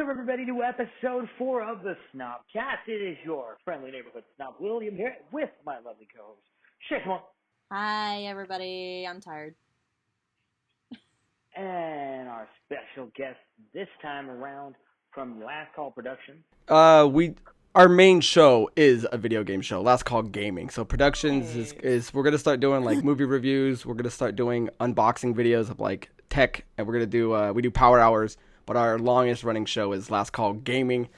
Welcome, everybody, to episode 4 of the Snobcast. It is your friendly neighborhood snob, William, here with my lovely co-host, Shishma. Hi, everybody. I'm tired. And our special guest this time around from Last Call Productions. Our main show is a video game show, Last Call Gaming. So Productions is we're gonna start doing like movie reviews. We're gonna start doing unboxing videos of like tech, and we're gonna do we do power hours. But our longest running show is Last Call Gaming.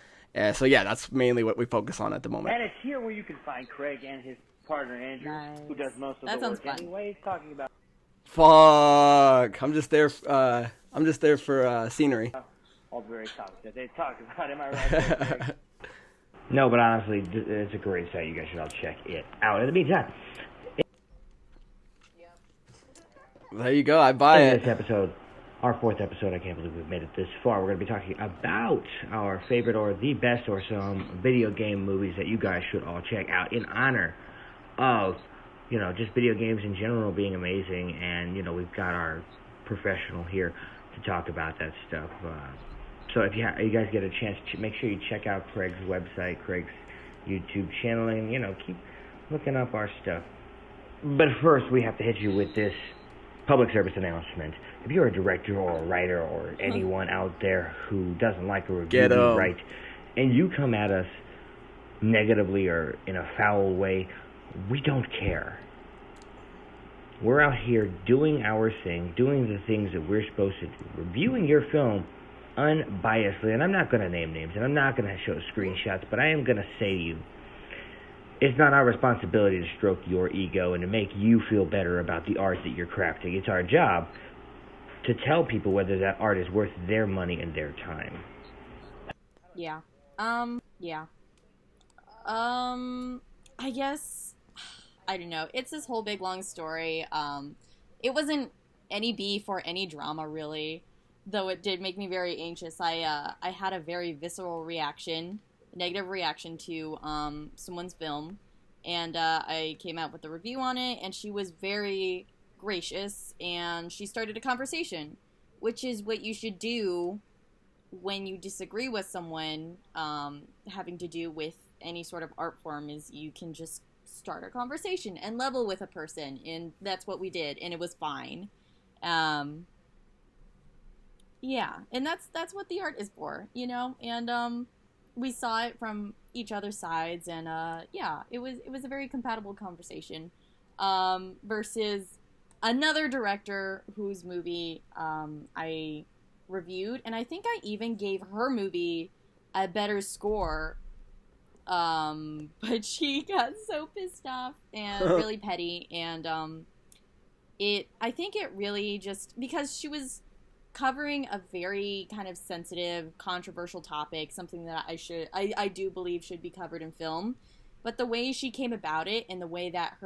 So yeah, that's mainly what we focus on at the moment. And it's here where you can find Craig and his partner Andrew, who does most of the work anyways, talking about. Fuck! I'm just there for scenery. All the various topics that they talk about. Am I right? No, but honestly, it's a great site. You guys should all check it out. In the meantime, there you go. I buy it. This episode, our 4th episode, I can't believe we've made it this far. We're going to be talking about our favorite or the best or some video game movies that you guys should all check out in honor of, just video games in general being amazing. And, we've got our professional here to talk about that stuff. So if you guys get a chance, make sure you check out Craig's website, Craig's YouTube channel, and, keep looking up our stuff. But first, we have to hit you with this public service announcement. If you're a director or a writer or anyone out there who doesn't like a review we write, and you come at us negatively or in a foul way, we don't care. We're out here doing our thing, doing the things that we're supposed to do, reviewing your film unbiasedly, and I'm not going to name names, and I'm not going to show screenshots, but I am going to say to you, it's not our responsibility to stroke your ego and to make you feel better about the art that you're crafting. It's our job to tell people whether that art is worth their money and their time. Yeah. I guess, I don't know. It's this whole big long story. It wasn't any beef or any drama, really, though it did make me very anxious. I had a very visceral reaction, negative reaction to someone's film, and I came out with a review on it, and she was very gracious, and she started a conversation, which is what you should do when you disagree with someone having to do with any sort of art form, is you can just start a conversation and level with a person, and that's what we did, and it was fine. Yeah, and that's what the art is for, and we saw it from each other's sides, and yeah, it was a very compatible conversation, versus another director whose movie I reviewed, and I think I even gave her movie a better score, but she got so pissed off and really petty, and I think it really just, because she was covering a very kind of sensitive, controversial topic, something that I do believe should be covered in film, but the way she came about it and the way that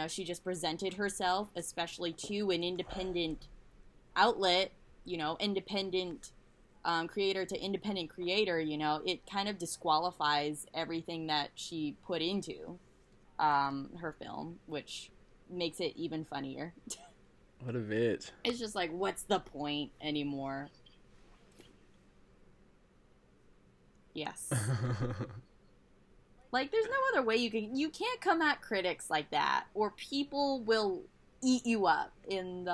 she just presented herself, especially to an independent outlet, independent creator to independent creator, it kind of disqualifies everything that she put into her film, which makes it even funnier. What a bitch. It's just like, what's the point anymore? Yes. Like, there's no other way you can't come at critics like that, or people will eat you up. And,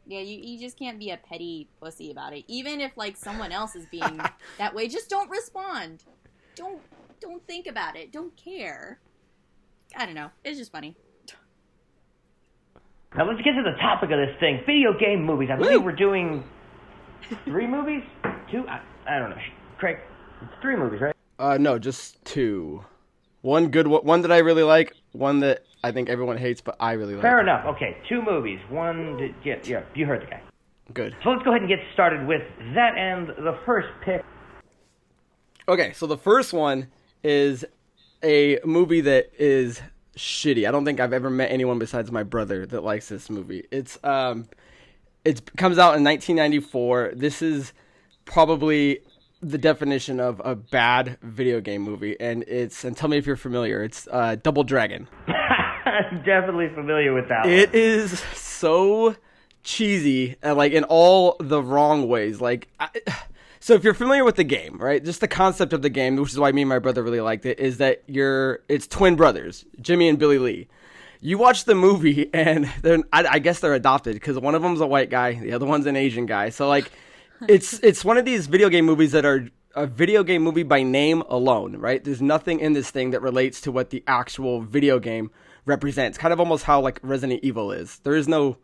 you just can't be a petty pussy about it. Even if, like, someone else is being that way, just don't respond. Don't think about it. Don't care. I don't know. It's just funny. Now let's get to the topic of this thing. Video game movies. I believe we're doing 3 movies? 2? I don't know. Craig, it's 3 movies, right? No, just 2. One good one that I really like, one that I think everyone hates, but I really like. Fair enough. Okay, 2 movies. One, yeah, you heard the guy. Good. So let's go ahead and get started with that, and the first pick. Okay, so the first one is a movie that is shitty. I don't think I've ever met anyone besides my brother that likes this movie. It comes out in 1994. This is probably the definition of a bad video game movie, and tell me if you're familiar. It's Double Dragon. I'm definitely familiar with that one. It is so cheesy, like in all the wrong ways. Like So if you're familiar with the game, right, just the concept of the game, which is why me and my brother really liked it, is that it's twin brothers, Jimmy and Billy Lee. You watch the movie, and I guess they're adopted because one of them's a white guy, the other one's an Asian guy. So like, it's one of these video game movies that are a video game movie by name alone, right? There's nothing in this thing that relates to what the actual video game represents. Kind of almost how like Resident Evil is. There is no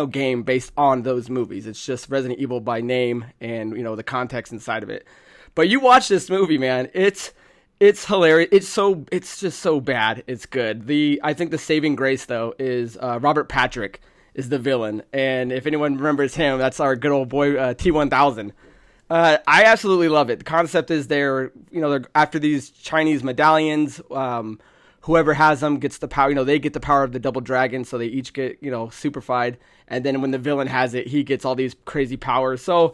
game based on those movies. It's just Resident Evil by name and, you know, the context inside of it. But you watch this movie, man, it's hilarious. It's just so bad. It's good. I think the saving grace though is Robert Patrick is the villain, and if anyone remembers him, that's our good old boy T-1000. I absolutely love it. The concept is they're after these Chinese medallions. Whoever has them gets the power. You know, they get the power of the double dragon, so they each get, superfied. And then when the villain has it, he gets all these crazy powers. So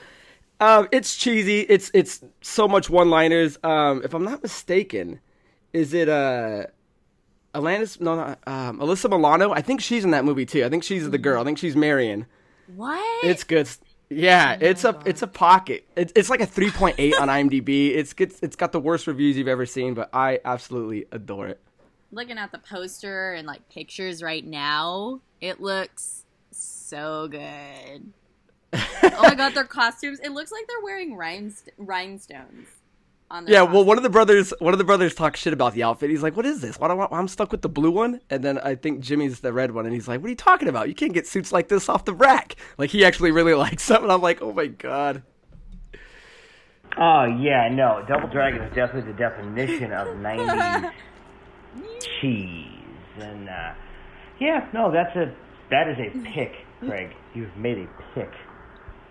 it's cheesy. It's so much one-liners. If I'm not mistaken, is it Alanis? No, not, Alyssa Milano. I think she's in that movie too. I think she's the girl. I think she's Marion. What? It's good. Yeah, it's a pocket. It's like a 3.8 on IMDb. It's got the worst reviews you've ever seen, but I absolutely adore it. Looking at the poster and like pictures right now, it looks so good. Oh my god, their costumes! It looks like they're wearing rhinestones on their Yeah, costumes. well, one of the brothers talks shit about the outfit. He's like, "What is this? I'm stuck with the blue one." And then I think Jimmy's the red one, and he's like, "What are you talking about? You can't get suits like this off the rack." Like he actually really likes them, and I'm like, "Oh my god." Oh yeah, no, Double Dragon is definitely the definition of '90s cheese, and yeah, no, that is a pick, Craig. You've made a pick.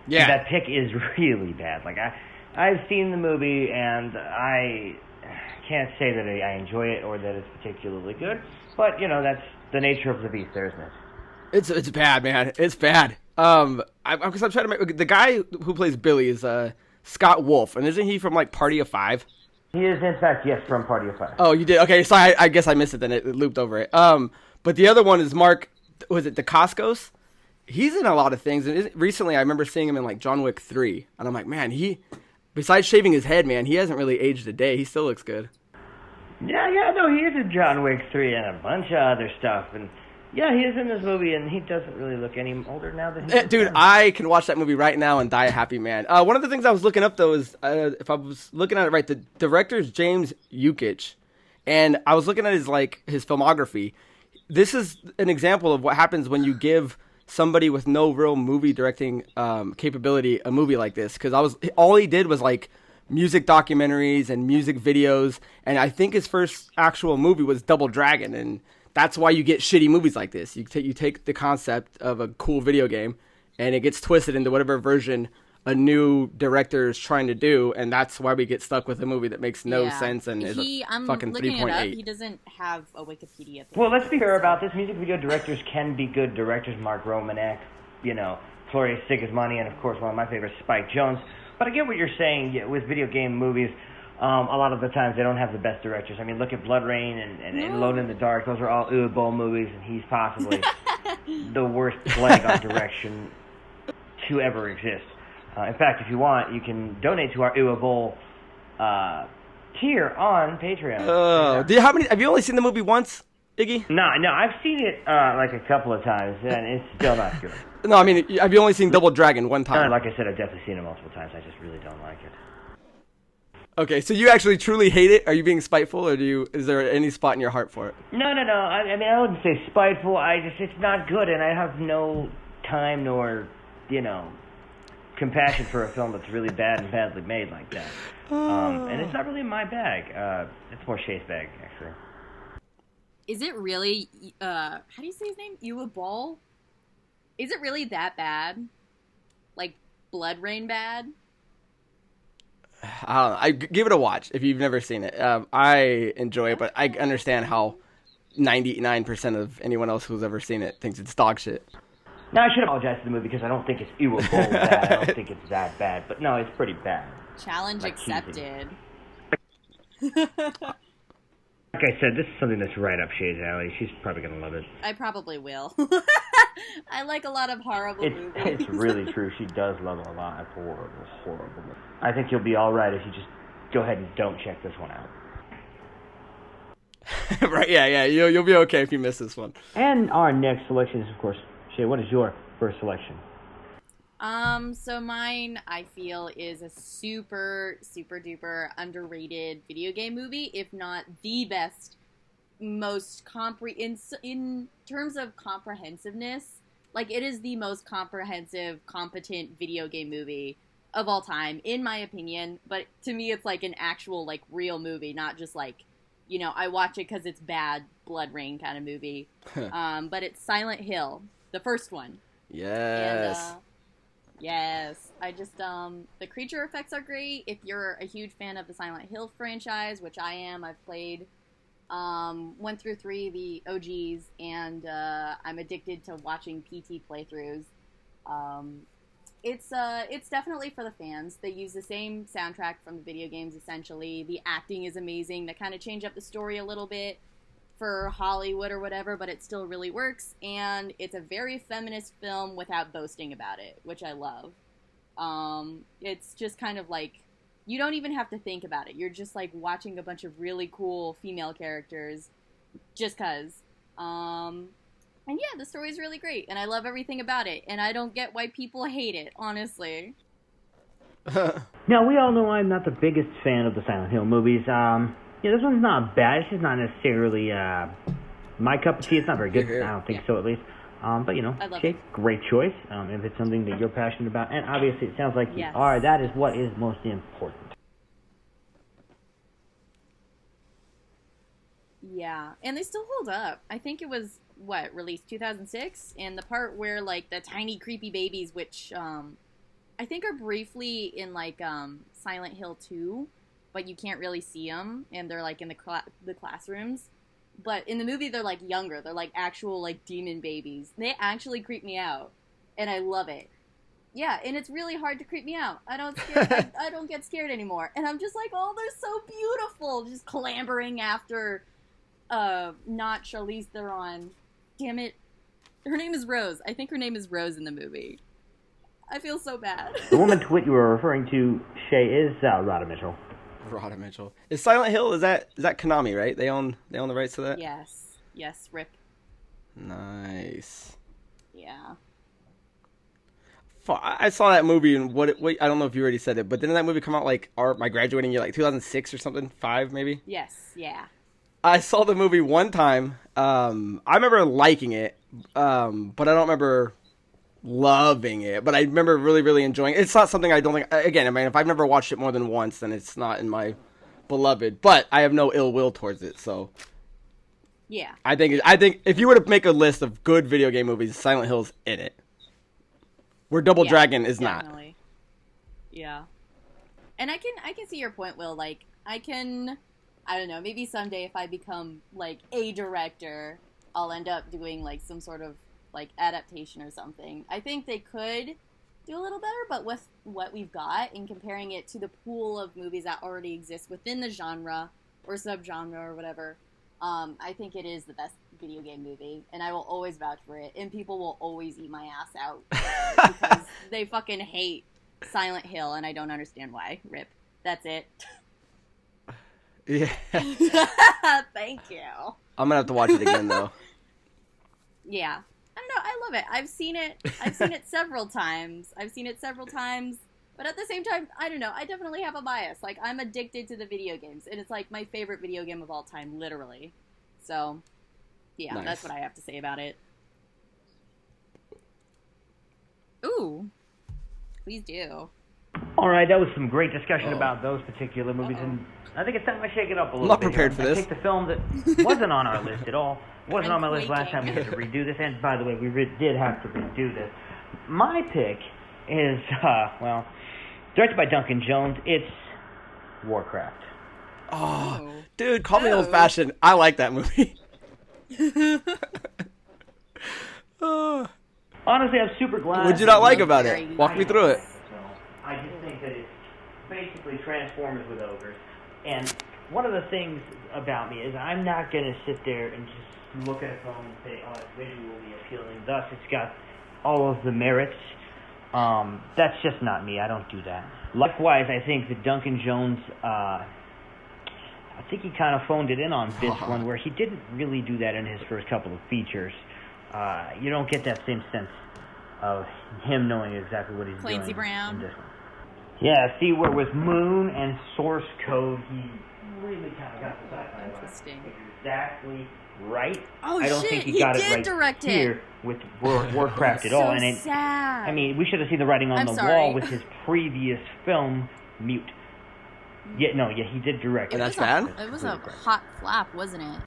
Yeah, and that pick is really bad. Like I've seen the movie, and I can't say that I enjoy it or that it's particularly good, but that's the nature of the beast, there, isn't it? it's bad, man. It's bad. I'm trying to make the guy who plays Billy is Scott Wolf, and isn't he from like Party of Five? He is, in fact, yes, from Party of Five. Oh, you did? Okay, so I guess I missed it then. It looped over it. But the other one is Mark, was it DeCascos? He's in a lot of things. And recently I remember seeing him in like John Wick 3. And I'm like, man, besides shaving his head, man, he hasn't really aged a day. He still looks good. Yeah, no, he is in John Wick 3 and a bunch of other stuff. And yeah, he is in this movie, and he doesn't really look any older now than he Dude, I can watch that movie right now and die a happy man. One of the things I was looking up, though, is if I was looking at it right, the director is James Yukich. And I was looking at his filmography. This is an example of what happens when you give somebody with no real movie directing capability a movie like this. Because all he did was like music documentaries and music videos. And I think his first actual movie was Double Dragon, and that's why you get shitty movies like this. You take the concept of a cool video game, and it gets twisted into whatever version a new director is trying to do, and that's why we get stuck with a movie that makes no sense and is a fucking 3.8. He doesn't have a Wikipedia page. Well, let's be fair about this. Music video directors can be good directors. Mark Romanek, Floria Sigismondi, and of course one of my favorites, Spike Jonze. But I get what you're saying with video game movies. A lot of the times they don't have the best directors. I mean, look at Blood Rain and Alone in the Dark. Those are all Uwe Boll movies, and he's possibly the worst plague on direction to ever exist. In fact, if you want, you can donate to our Uwe Boll tier on Patreon. Have you only seen the movie once, Iggy? No, I've seen it like a couple of times, and it's still not good. No, I mean, have you only seen Double Dragon one time? Like I said, I've definitely seen it multiple times. I just really don't like it. Okay, so you actually truly hate it? Are you being spiteful, or is there any spot in your heart for it? No. I mean, I wouldn't say spiteful. It's not good, and I have no time nor, compassion for a film that's really bad and badly made like that. And it's not really my bag. It's more Shay's bag, actually. Is it really, how do you say his name? Uwe Boll? Is it really that bad? Like, Blood Rain bad? I don't know. I give it a watch if you've never seen it. I enjoy it, but I understand how 99% of anyone else who's ever seen it thinks it's dog shit. No, I should apologize to the movie because I don't think it's Uwe Boll bad. I don't think it's that bad. But no, it's pretty bad. Challenge accepted. Like I said, this is something that's right up Shay's alley. She's probably going to love it. I probably will. I like a lot of horrible movies. It's really true. She does love a lot of horrible. I think you'll be all right if you just go ahead and don't check this one out. Right? Yeah. You'll be okay if you miss this one. And our next selection is, of course, Shay. What is your first selection? So mine, I feel, is a super, super duper underrated video game movie, if not the best, most in terms of comprehensiveness, like, it is the most comprehensive, competent video game movie of all time, in my opinion, but to me, it's like an actual, like, real movie, not just, like, you know, I watch it because it's bad, Blood Rain kind of movie, but it's Silent Hill, the first one. Yes. And, yes, I just, the creature effects are great. If you're a huge fan of the Silent Hill franchise, which I am, I've played 1 through 3, the OGs, and I'm addicted to watching PT playthroughs. It's definitely for the fans. They use the same soundtrack from the video games, essentially. The acting is amazing. They kind of change up the story a little bit for Hollywood or whatever, but it still really works, and it's a very feminist film without boasting about it, which I love. It's just kind of like, you don't even have to think about it. You're just like watching a bunch of really cool female characters just cause. And yeah, the story's really great, and I love everything about it, and I don't get why people hate it, honestly. Now, we all know I'm not the biggest fan of the Silent Hill movies. Yeah, this one's not bad. It's just not necessarily my cup of tea. It's not very good. I don't think so, at least. But, you know, Jake, great choice. If it's something that you're passionate about, and obviously it sounds like you are, that is what is most important. Yeah, and they still hold up. I think it was, released 2006? And the part where, like, the tiny creepy babies, which I think are briefly in, like, Silent Hill 2, but you can't really see them, and they're, like, in the classrooms. But in the movie, they're, like, younger. They're, like, actual, like, demon babies. They actually creep me out, and I love it. Yeah, and it's really hard to creep me out. I don't get scared anymore. And I'm just like, oh, they're so beautiful, just clambering after, not Charlize Theron. Damn it. Her name is Rose. I think her name is Rose in the movie. I feel so bad. The woman to which you were referring to, Shay, is Radha Mitchell. Radha Mitchell. Is Silent Hill, is that Konami, right? They own the rights to that? Yes, rip. Nice. Yeah. I saw that movie, and what I don't know if you already said it, but didn't that movie come out like my graduating year, like 2006 or something? 5 maybe? Yes, yeah. I saw the movie one time. I remember liking it, but I don't remember loving it. But I remember really, really enjoying it. It's not something I don't think. Again, I mean, if I've never watched it more than once, then it's not in my beloved. But I have no ill will towards it. So yeah, I think if you were to make a list of good video game movies, Silent Hill's in it. Where Double Dragon is definitely not. Yeah, and I can see your point, Will. Like, I don't know, maybe someday if I become, like, a director, I'll end up doing, like, some sort of, like, adaptation or something. I think they could do a little better, but with what we've got and comparing it to the pool of movies that already exist within the genre or subgenre or whatever, I think it is the best video game movie, and I will always vouch for it, and people will always eat my ass out because they fucking hate Silent Hill, and I don't understand why. Rip. That's it. Yeah. Thank you. I'm gonna have to watch it again though. Yeah. I don't know, I love it. I've seen it several times. But at the same time, I don't know, I definitely have a bias. Like, I'm addicted to the video games, and it's like my favorite video game of all time, literally. So, yeah, nice. That's what I have to say about it. Ooh. Please do. All right, that was some great discussion about those particular movies, and I think it's time I shake it up a little bit. I'm not prepared for this. I picked a film that wasn't on our list at all. Wasn't on my list last time we had to redo this, and by the way, we did have to redo this. My pick is, directed by Duncan Jones. It's Warcraft. Oh, dude, call me old-fashioned. I like that movie. Honestly, I'm super glad. What'd you not like about it? Walk me through it. I just think that it's basically Transformers with ogres. And one of the things about me is I'm not going to sit there and just look at a film and say, oh, it's visually appealing, thus it's got all of the merits. That's just not me. I don't do that. Likewise, I think that Duncan Jones, I think he kind of phoned it in on this one, where he didn't really do that in his first couple of features. You don't get that same sense of him knowing exactly what he's doing. Clancy Brown. In this one. Yeah, see, where with Moon and Source Code, he really kind of got the sci-fi Interesting. exactly right. Oh, I don't shit, think he got it right direct here with Warcraft at all. And it, sad. I mean, we should have seen the writing on the wall with his previous film, Mute. Yeah, he did direct it. And that's bad? It was a hot flap, wasn't it?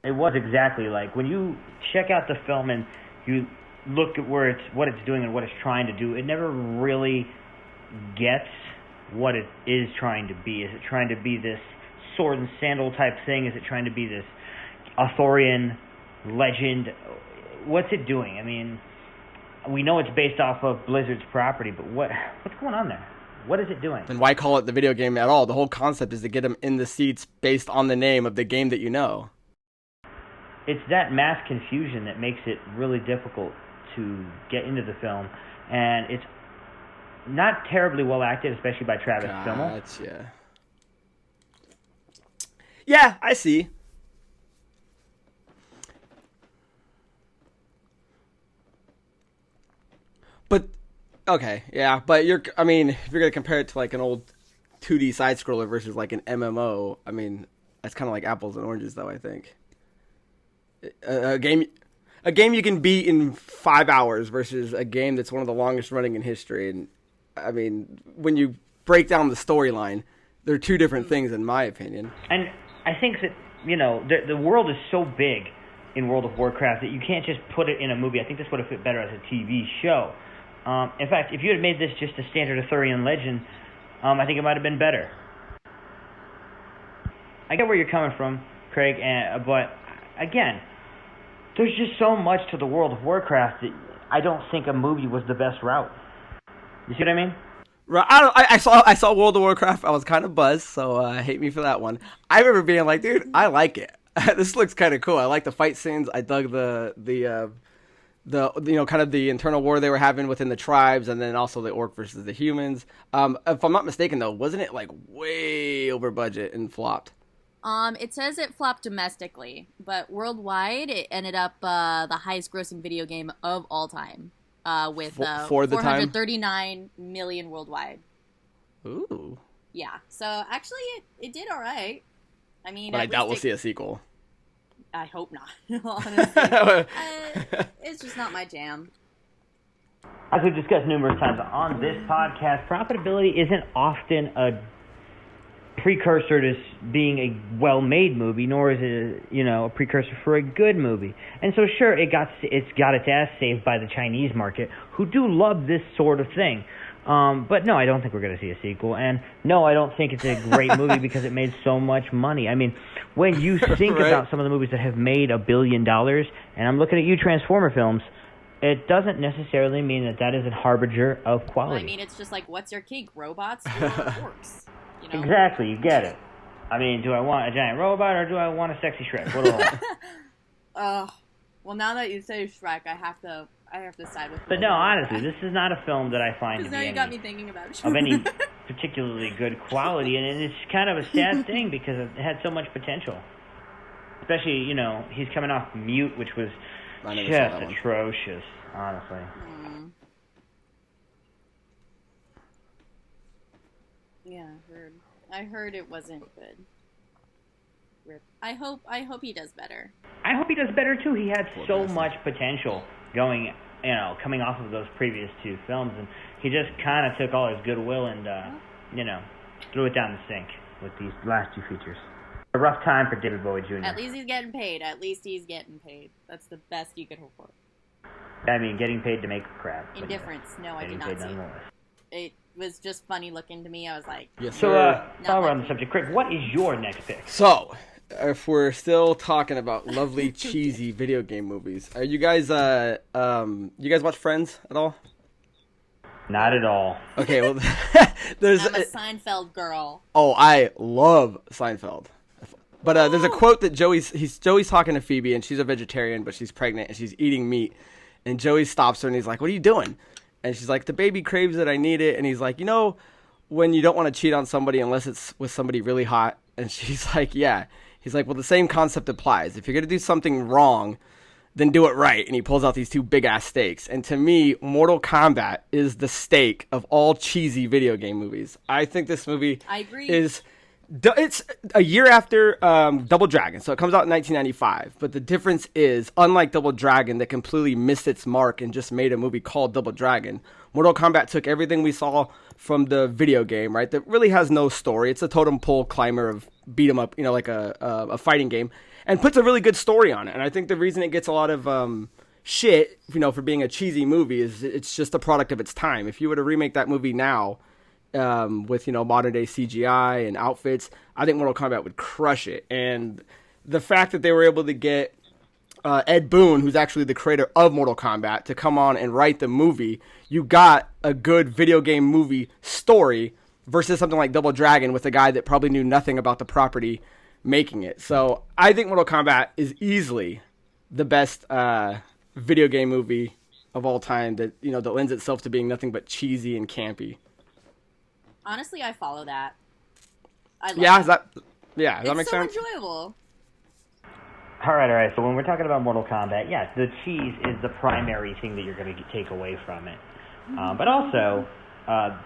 It was exactly like when you check out the film and you look at what it's doing and what it's trying to do, it never really gets what it is trying to be. Is it trying to be this sword and sandal type thing? Is it trying to be this Arthurian legend? What's it doing? I mean, we know it's based off of Blizzard's property, but what's going on there? What is it doing? Then why call it the video game at all? The whole concept is to get them in the seats based on the name of the game that you know. It's that mass confusion that makes it really difficult to get into the film, and it's not terribly well acted, especially by Travis Fimmel. Gotcha. Yeah, I see. But okay, yeah, but if you're gonna compare it to like an old 2D side scroller versus like an MMO, I mean, that's kind of like apples and oranges, though. I think a game you can beat in 5 hours versus a game that's one of the longest running in history. And I mean, when you break down the storyline, they're two different things, in my opinion. And I think that the world is so big in World of Warcraft that you can't just put it in a movie. I think this would have fit better as a TV show. In fact, if you had made this just a standard Arthurian legend, I think it might have been better. I get where you're coming from, Craig, but again, there's just so much to the World of Warcraft that I don't think a movie was the best route. You see what I mean? Right. I saw World of Warcraft. I was kind of buzzed, so hate me for that one. I remember being like, dude, I like it. This looks kind of cool. I like the fight scenes. I dug the kind of the internal war they were having within the tribes, and then also the orc versus the humans. If I'm not mistaken, though, wasn't it like way over budget and flopped? It says it flopped domestically, but worldwide it ended up the highest grossing video game of all time, with for the 439 million worldwide. Ooh. Yeah, so actually it did all right. I mean, but I doubt we'll see a sequel. I hope not, honestly. It's just not my jam. As we've discussed numerous times on this podcast, profitability isn't often a precursor to being a well-made movie, nor is it a precursor for a good movie. And so, sure, it's got its ass saved by the Chinese market, who do love this sort of thing. But no, I don't think we're going to see a sequel. And no, I don't think it's a great movie because it made so much money. I mean, when you think right. about some of the movies that have made $1 billion, and I'm looking at you, Transformer films, it doesn't necessarily mean that is a harbinger of quality. Well, I mean, it's just like, what's your cake, robots or orcs? Exactly, you get it. I mean, do I want a giant robot or do I want a sexy Shrek? What do I want? Well, now that you say Shrek, I have to side with. But no, honestly, this is not a film that I find to be got me thinking about Shrek. of any particularly good quality, and it's kind of a sad thing because it had so much potential. Especially, he's coming off Mute, which was just atrocious, honestly. Yeah, I heard it wasn't good. Rip. I hope he does better. I hope he does better too. He had so much potential going, coming off of those previous two films, and he just kind of took all his goodwill and, threw it down the sink with these last two features. A rough time for David Bowie Jr. At least he's getting paid. That's the best you could hope for. I mean, getting paid to make crap. Indifference. No, I did not see it. It was just funny looking to me. I was like... Yes, so, while we're on the subject, Craig, what is your next pick? So, if we're still talking about lovely, cheesy video game movies, are you guys watch Friends at all? Not at all. Okay, well, there's. I'm a Seinfeld girl. Oh, I love Seinfeld. But there's a quote that Joey's talking to Phoebe, and she's a vegetarian, but she's pregnant and she's eating meat. And Joey stops her and he's like, "What are you doing?" And she's like, "The baby craves it. I need it." And he's like, "You know, when you don't want to cheat on somebody unless it's with somebody really hot." And she's like, "Yeah." He's like, "Well, the same concept applies. If you're gonna do something wrong, then do it right." And he pulls out these two big ass steaks. And to me, Mortal Kombat is the steak of all cheesy video game movies. I think this movie I agree. It's a year after Double Dragon, so it comes out in 1995. But the difference is, unlike Double Dragon that completely missed its mark and just made a movie called Double Dragon, Mortal Kombat took everything we saw from the video game, right, that really has no story. It's a totem pole climber of beat 'em up, like a fighting game, and puts a really good story on it. And I think the reason it gets a lot of shit, for being a cheesy movie is it's just a product of its time. If you were to remake that movie now, with modern day CGI and outfits, I think Mortal Kombat would crush it. And the fact that they were able to get Ed Boon, who's actually the creator of Mortal Kombat, to come on and write the movie, you got a good video game movie story versus something like Double Dragon with a guy that probably knew nothing about the property making it. So I think Mortal Kombat is easily the best video game movie of all time that that lends itself to being nothing but cheesy and campy. Honestly, I follow that. I love Yeah, that. Does that make sense? It's so enjoyable. All right. So when we're talking about Mortal Kombat, yes, the cheese is the primary thing that you're going to take away from it. But also,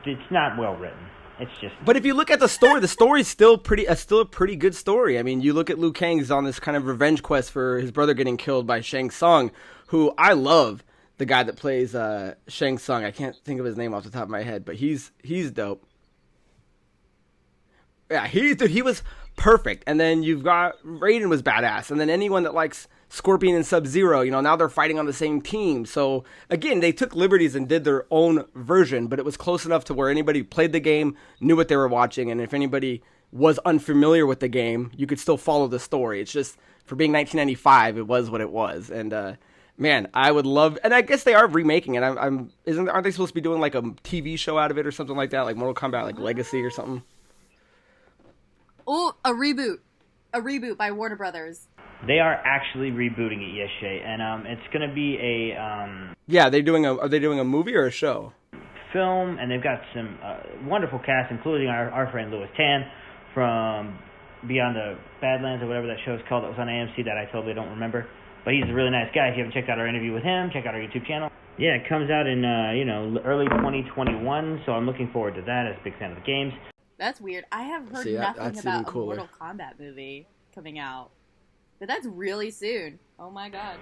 it's not well written. It's just. But if you look at the story's still a pretty good story. I mean, you look at Liu Kang's on this kind of revenge quest for his brother getting killed by Shang Tsung, who I love. The guy that plays Shang Tsung, I can't think of his name off the top of my head, but he's dope. Yeah, he was perfect. And then you've got Raiden was badass. And then anyone that likes Scorpion and Sub-Zero, now they're fighting on the same team. So again, they took liberties and did their own version, but it was close enough to where anybody who played the game knew what they were watching. And if anybody was unfamiliar with the game, you could still follow the story. It's just, for being 1995, it was what it was. And man, I would love, and I guess they are remaking it. Aren't they supposed to be doing like a TV show out of it or something like that, like Mortal Kombat, like Legacy or something? Oh, a reboot by Warner Brothers. They are actually rebooting it, yes, Shay, and it's going to be a Yeah, are they doing a movie or a show? Film, and they've got some wonderful cast, including our friend Louis Tan from Beyond the Badlands or whatever that show is called that was on AMC that I totally don't remember. But he's a really nice guy. If you haven't checked out our interview with him, check out our YouTube channel. Yeah, it comes out in early 2021, so I'm looking forward to that. As a big fan of the games. That's weird. I have heard nothing about a Mortal Kombat movie coming out. But that's really soon. Oh my god.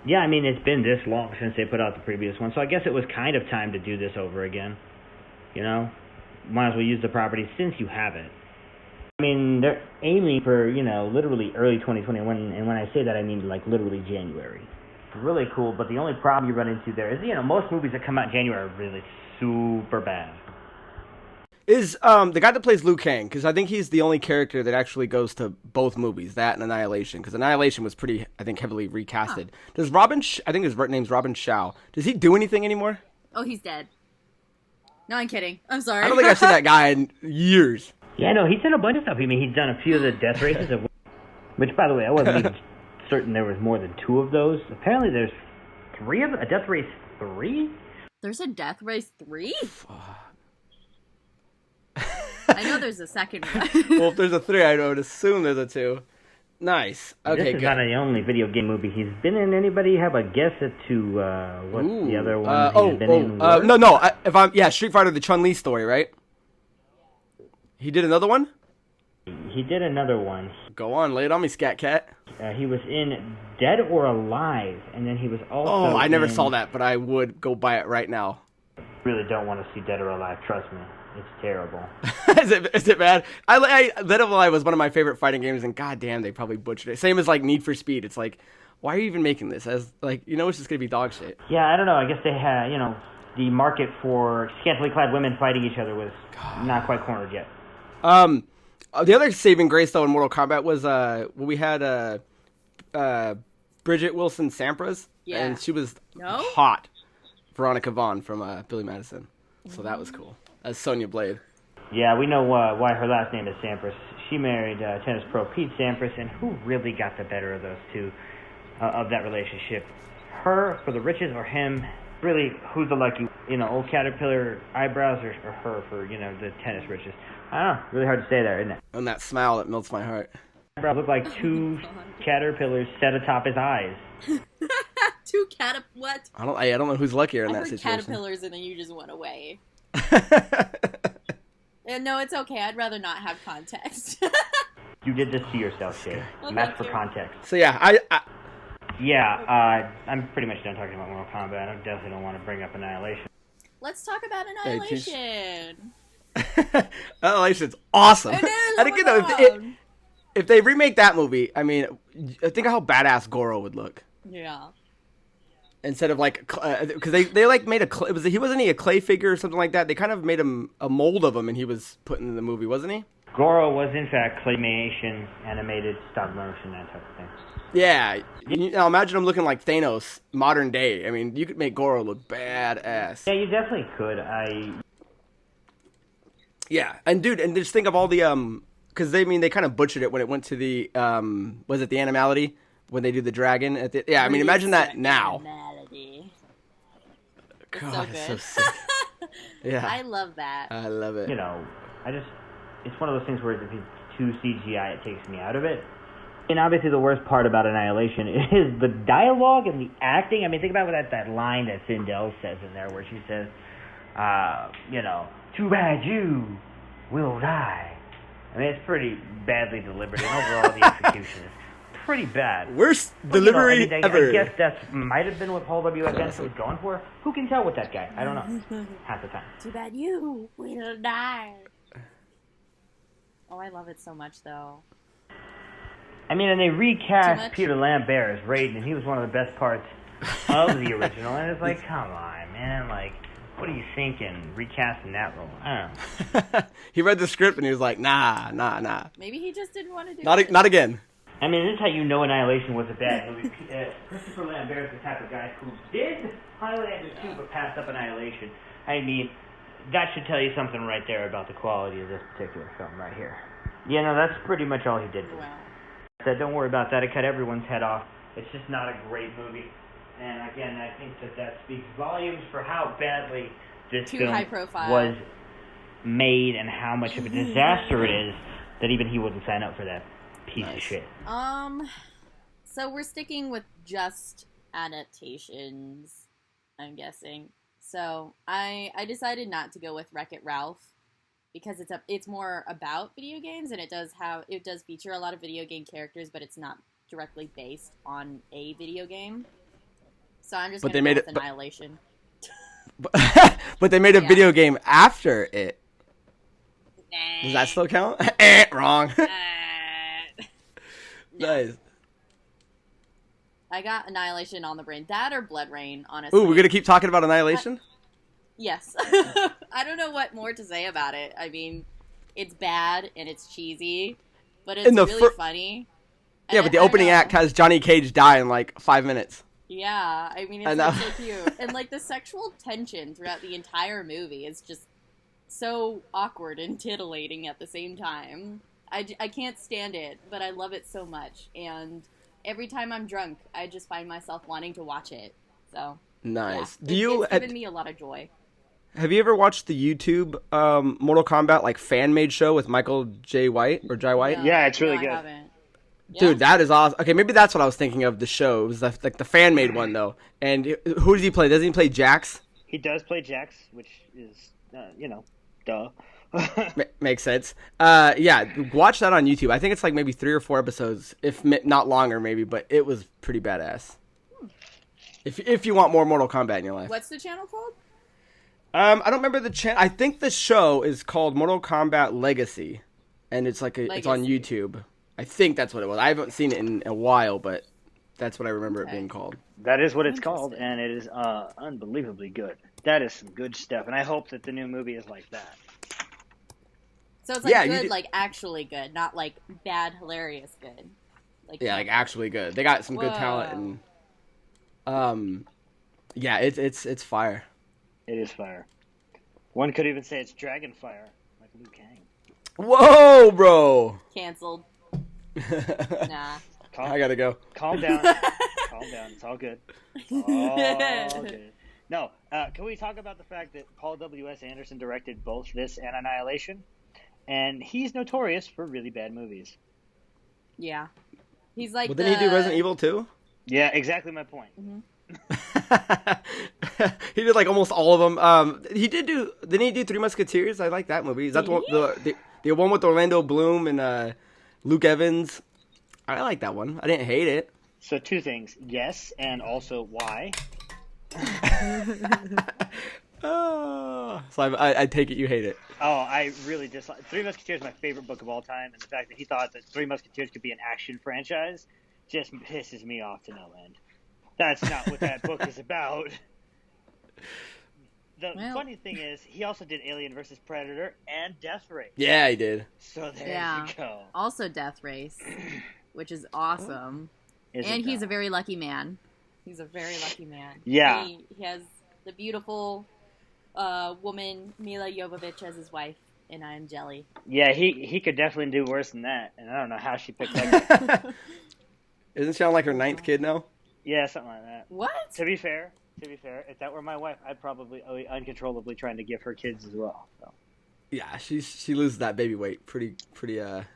Yeah, I mean, it's been this long since they put out the previous one, so I guess it was kind of time to do this over again. Might as well use the property since you have it. I mean, they're aiming for, literally early 2021, and when I say that, I mean, like, literally January. Really cool, but the only problem you run into there is, most movies that come out in January are really super bad. Is the guy that plays Liu Kang, because I think he's the only character that actually goes to both movies, that and Annihilation, because Annihilation was pretty, I think, heavily recasted. Does I think his name's Robin Shao, does he do anything anymore? Oh, he's dead. No, I'm kidding. I'm sorry. I don't think I've seen that guy in years. Yeah, no, he's done a bunch of stuff. I mean, he's done a few of the death races, which, by the way, I wasn't even certain there was more than 2 of those. Apparently there's 3 of them? A death race 3? There's a death race 3? I know there's a second one. Well, if there's a 3, I would assume there's a 2. Nice. Okay, this is not the only video game movie he's been in. Anybody have a guess as to what the other one he's been in? No. Street Fighter, the Chun-Li story, right? He did another one? He did another one. Go on, lay it on me, Scat Cat. He was in Dead or Alive, and then he was also I never saw that, but I would go buy it right now. Really don't want to see Dead or Alive, trust me. It's terrible. Is it bad? Dead or Alive was one of my favorite fighting games, and goddamn, they probably butchered it. Same as like Need for Speed. It's like, why are you even making this? As like, it's just gonna be dog shit. Yeah, I don't know. I guess they had, the market for scantily clad women fighting each other was not quite cornered yet. The other saving grace though in Mortal Kombat was we had Bridget Wilson Sampras, and she was hot. Veronica Vaughn from Billy Madison. So that was cool. That's Sonya Blade. Yeah, we know why her last name is Sampras. She married tennis pro Pete Sampras, and who really got the better of those two, of that relationship? Her for the riches or him? Really, who's the lucky? Old caterpillar eyebrows or her for, the tennis riches? I don't know. Really hard to say there, isn't it? And that smile that melts my heart. Eyebrows look like two caterpillars set atop his eyes. What? I don't know who's luckier in I that heard situation. caterpillars and then you just went away. No, it's okay. I'd rather not have context. You did this to yourself, Shay. Well, Match thank for you. context. So yeah, I'm pretty much done talking about Mortal Kombat. I definitely don't want to bring up Annihilation. Let's talk about Annihilation. Annihilation's awesome. It is, And again, though, if they remake that movie, I mean, think of how badass Goro would look. Yeah. Instead of because they made he wasn't a clay figure or something like that. They kind of made him a mold of him, and he was put in the movie, wasn't he? Goro was in fact claymation, animated, stop motion, that type of thing. Yeah. Now imagine him looking like Thanos modern day. I mean, you could make Goro look badass. Yeah, you definitely could. Yeah, and dude, and just think of all the because they kind of butchered it when it went to the was it the Animality when they do the dragon at the I mean imagine that now. Animality. God, It's it's so so good. sick. Yeah, I love that. I love it. It's one of those things where if it's too CGI, it takes me out of it. And obviously the worst part about Annihilation is the dialogue and the acting. I mean, think about what that line that Sindel says in there where she says, too bad you will die. I mean, it's pretty badly delivered, and overall the execution is pretty bad. Worst delivery ever. I guess that might have been what Paul W.S. Anderson was going for. Who can tell with that guy? I don't know. Half the time. Too bad you will die. Oh, I love it so much, though. I mean, and they recast Peter Lambert as Raiden, and he was one of the best parts of the original. And it's like, come on, man. Like, what are you thinking, recasting that role? I don't know. He read the script and he was like, nah. Maybe he just didn't want to do it. Not again. I mean, this is how you know Annihilation was a bad movie. Christopher Lambert is the type of guy who did Highlander 2 but passed up Annihilation. I mean, that should tell you something right there about the quality of this particular film right here. Yeah, no, that's pretty much all he did. Wow. I said, don't worry about that. It cut everyone's head off. It's just not a great movie. And again, I think that speaks volumes for how badly this film was made and how much of a disaster it is that even he wouldn't sign up for that piece of shit. So we're sticking with just adaptations, I'm guessing. So I decided not to go with Wreck-It Ralph because it's more about video games, and it does feature a lot of video game characters, but it's not directly based on a video game. So I'm just going to go with Annihilation. But they made a video game after it. Nah. Does that still count? Wrong. Nice. I got Annihilation on the brain. That or Blood Rain, honestly. Ooh, we're going to keep talking about Annihilation? Yes. I don't know what more to say about it. I mean, it's bad and it's cheesy, but it's really funny. Yeah, but the opening act has Johnny Cage die in like 5 minutes. Yeah, I mean, it's so cute. And like the sexual tension throughout the entire movie is just so awkward and titillating at the same time. I can't stand it, but I love it so much. And every time I'm drunk, I just find myself wanting to watch it. So nice. Yeah, it's given me a lot of joy. Have you ever watched the YouTube Mortal Kombat like fan made show with Michael J. White or Jai White? No, yeah, it's really good. I haven't. Yeah. Dude, that is awesome. Okay, maybe that's what I was thinking of the show. It was like the fan made one though. And who does he play? Doesn't he play Jax? He does play Jax, which is duh. Makes sense. Yeah, watch that on YouTube. I think it's like maybe 3 or 4 episodes, if not longer, maybe. But it was pretty badass. If you want more Mortal Kombat in your life. What's the channel called? I don't remember the channel. I think the show is called Mortal Kombat Legacy, and it's like it's on YouTube. I think that's what it was. I haven't seen it in a while, but that's what I remember it being called. That is what it's called, and it is unbelievably good. That is some good stuff, and I hope that the new movie is like that. So it's like good, like actually good, not like bad, hilarious good. Like like actually good. They got some good talent, and yeah, it's fire. It is fire. One could even say it's Dragonfire, like Liu Kang. Whoa, bro. Canceled. Nah. I gotta go. Calm down. Calm down. It's all good. All good. No, can we talk about the fact that Paul W.S. Anderson directed both this and Annihilation? And he's notorious for really bad movies. Yeah. He's like Well, didn't he do Resident Evil too? Yeah, exactly my point. Mm-hmm. He did like almost all of them. Didn't he do Three Musketeers? I like that movie. Is that the one with Orlando Bloom and Luke Evans? I like that one. I didn't hate it. So two things. Yes, and also why. So I take it you hate it. Oh, I really dislike Three Musketeers is my favorite book of all time, and the fact that he thought that Three Musketeers could be an action franchise just pisses me off to no end. That's not what that book is about. The funny thing is, he also did Alien vs. Predator and Death Race. Yeah, he did. So there you go. Also Death Race, which is awesome. And he's a very lucky man. He's a very lucky man. Yeah. He has the beautiful woman, Mila Jovovich, as his wife, and I'm jelly. Yeah, he could definitely do worse than that, and I don't know how she picked that guy. Isn't she on like her 9th kid now? Yeah, something like that. What? To be fair, if that were my wife, I'd probably uncontrollably trying to give her kids as well. So. Yeah, she loses that baby weight pretty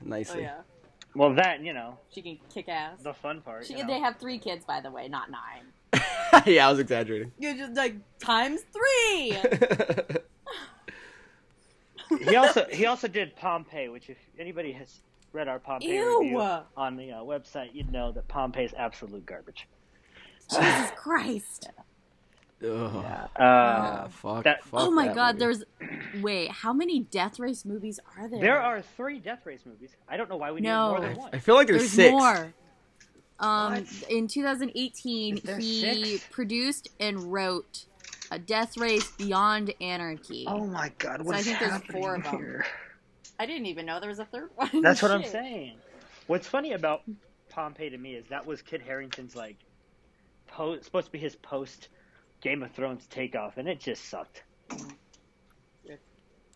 nicely. Oh, yeah. Well, that, she can kick ass. The fun part. They have 3 kids, by the way, not 9. Yeah, I was exaggerating. You're just like times 3. He also did Pompeii, which if anybody has read our Pompeii review on the website, you'd know that Pompeii is absolute garbage. Jesus Christ. Yeah. Fuck. Oh my God, movie. wait, how many Death Race movies are there? There are 3 Death Race movies. I don't know why we need more than one. I feel like there's 6. More. In 2018, he 6? produced and wrote a Death Race Beyond Anarchy. Oh my God, so I think there's 4 of them. Here? I didn't even know there was a 3rd one. That's what I'm saying. What's funny about Pompeii to me is that was Kit Harington's supposed to be his post Game of Thrones takeoff, and it just sucked.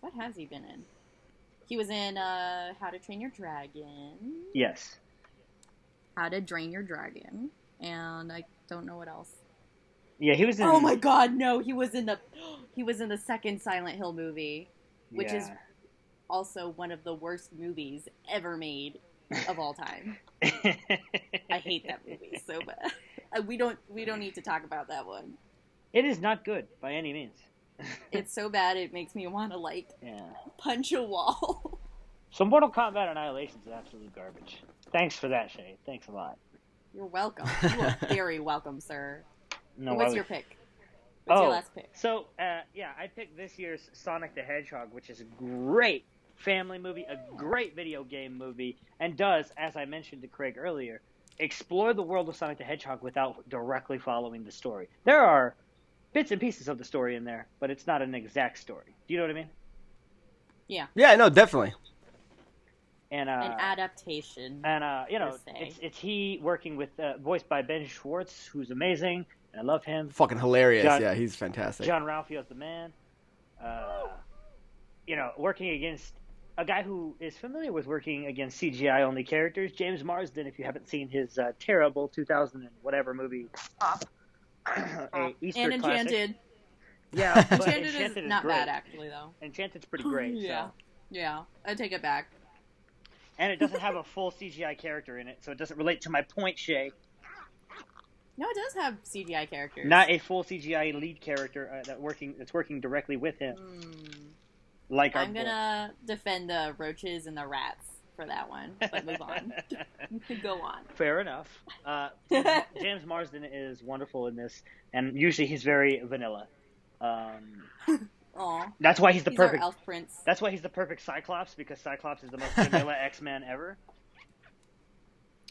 What has he been in? He was in How to Train Your Dragon. Yes. How to Drain Your Dragon, and I don't know what else. Yeah, he was in. Oh my God, no! He was in the second Silent Hill movie, which is also one of the worst movies ever made of all time. I hate that movie so bad. We don't need to talk about that one. It is not good by any means. It's so bad it makes me want to punch a wall. So Mortal Kombat Annihilation is absolute garbage. Thanks for that, Shay. Thanks a lot. You're welcome. You are very welcome, sir. No, what's your pick? What's your last pick? So, I picked this year's Sonic the Hedgehog, which is a great family movie, a great video game movie, and does, as I mentioned to Craig earlier, explore the world of Sonic the Hedgehog without directly following the story. There are bits and pieces of the story in there, but it's not an exact story. Do you know what I mean? Yeah. Yeah, no, definitely. And an adaptation. And it's he working with voiced by Ben Schwartz, who's amazing, and I love him. Fucking hilarious. He's fantastic. John Ralphio's the man. Working against a guy who is familiar with working against CGI only characters, James Marsden. If you haven't seen his terrible 2000 and whatever movie, a Easter and Enchanted. Classic. Yeah, but Enchanted is not great. bad actually though. Enchanted's pretty great. Yeah, so. yeah, I take it back. And it doesn't have a full CGI character in it, so it doesn't relate to my point, Shay. No, it does have CGI characters. Not a full CGI lead character that's working directly with him. I'm gonna defend the roaches and the rats for that one, but move on. Go on. Fair enough. James Marsden is wonderful in this, and usually he's very vanilla. That's why he's the perfect elf prince. That's why he's the perfect Cyclops, because Cyclops is the most vanilla X-Man ever.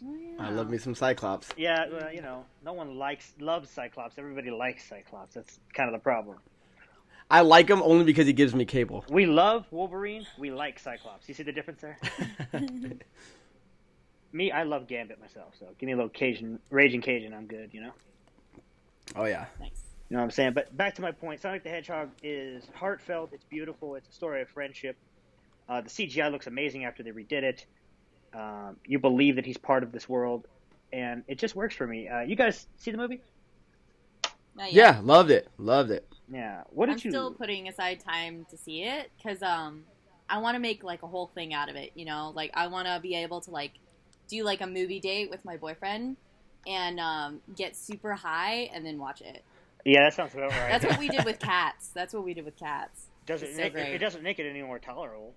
Oh, yeah. I love me some Cyclops. Yeah, well, no one loves Cyclops. Everybody likes Cyclops. That's kind of the problem. I like him only because he gives me cable. We love Wolverine. We like Cyclops. You see the difference there? Me, I love Gambit myself. So give me a little Raging Cajun. I'm good. Oh yeah. Nice. You know what I'm saying? But back to my point, Sonic the Hedgehog is heartfelt. It's beautiful. It's a story of friendship. The CGI looks amazing after they redid it. You believe that he's part of this world, and it just works for me. You guys see the movie? Not yet. Yeah, loved it. Loved it. Yeah. What did I'm you? still putting aside time to see it because I want to make like a whole thing out of it. You know, like I want to be able to like do like a movie date with my boyfriend and get super high and then watch it. Yeah, that sounds about right. That's what we did with Cats. Doesn't make it doesn't make it any more tolerable.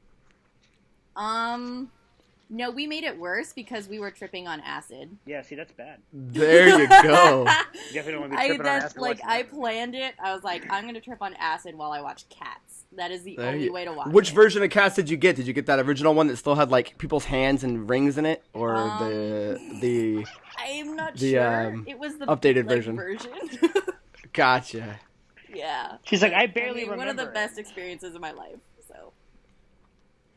No, we made it worse because we were tripping on acid. Yeah, see, that's bad. There you go. You definitely don't want to be tripping on acid. Like I planned it. I was like, I'm gonna trip on acid while I watch Cats. That is the only way to watch Which it. version of Cats did you get? Did you get that original one that still had like people's hands and rings in it, or the? I'm not sure. It was the updated like, version. Gotcha. Yeah. She's like, I barely remember. One of the best experiences of my life. So.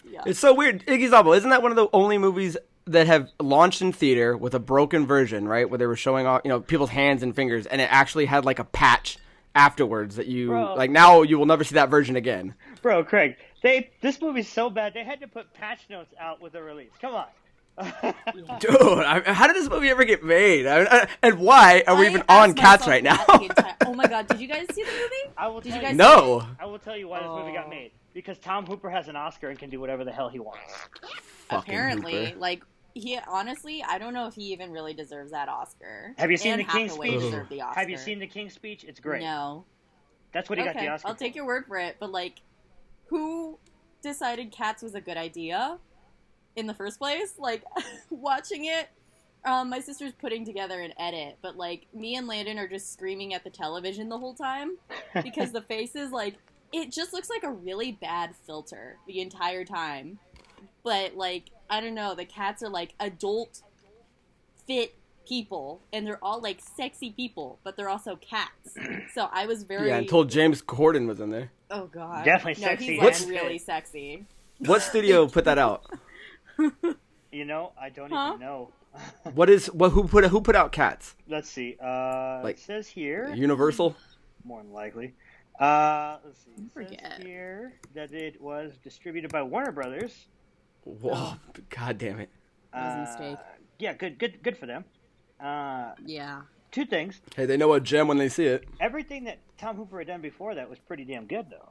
Yeah. It's so weird. Iggy Zabo, isn't that one of the only movies that have launched in theater with a broken version, right? Where they were showing off, people's hands and fingers, and it actually had like a patch afterwards that you like. Now you will never see that version again. Bro, Craig, this movie's so bad they had to put patch notes out with the release. Come on. Dude, how did this movie ever get made? And why are we even on Cats right now? Oh my god, did you guys see the movie? Did you guys No. I will tell you why this movie got made. Because Tom Hooper has an Oscar and can do whatever the hell he wants. Apparently, Hooper. Like he honestly, I don't know if he even really deserves that Oscar. Have you seen the King's Speech? The Have you seen the King's Speech? It's great. No. That's what he got the Oscar. I'll take your word for it, but like, who decided Cats was a good idea in the first place? Like, watching it, my sister's putting together an edit, but like, me and Landon are just screaming at the television the whole time because the faces, like, it just looks like a really bad filter the entire time. But like, I don't know, the cats are like adult, fit people, and they're all like sexy people, but they're also cats. So I was very... Yeah, until James Corden was in there. Oh god. Definitely sexy. He's like really sexy. What studio put that out? I don't even know. Who put out Cats? Let's see. It says here Universal? More than likely. Let's see. It says here that it was distributed by Warner Brothers. Whoa, god damn it. That was a mistake. Yeah, good for them. Yeah. Two things. Hey, they know a gem when they see it. Everything that Tom Hooper had done before that was pretty damn good, though.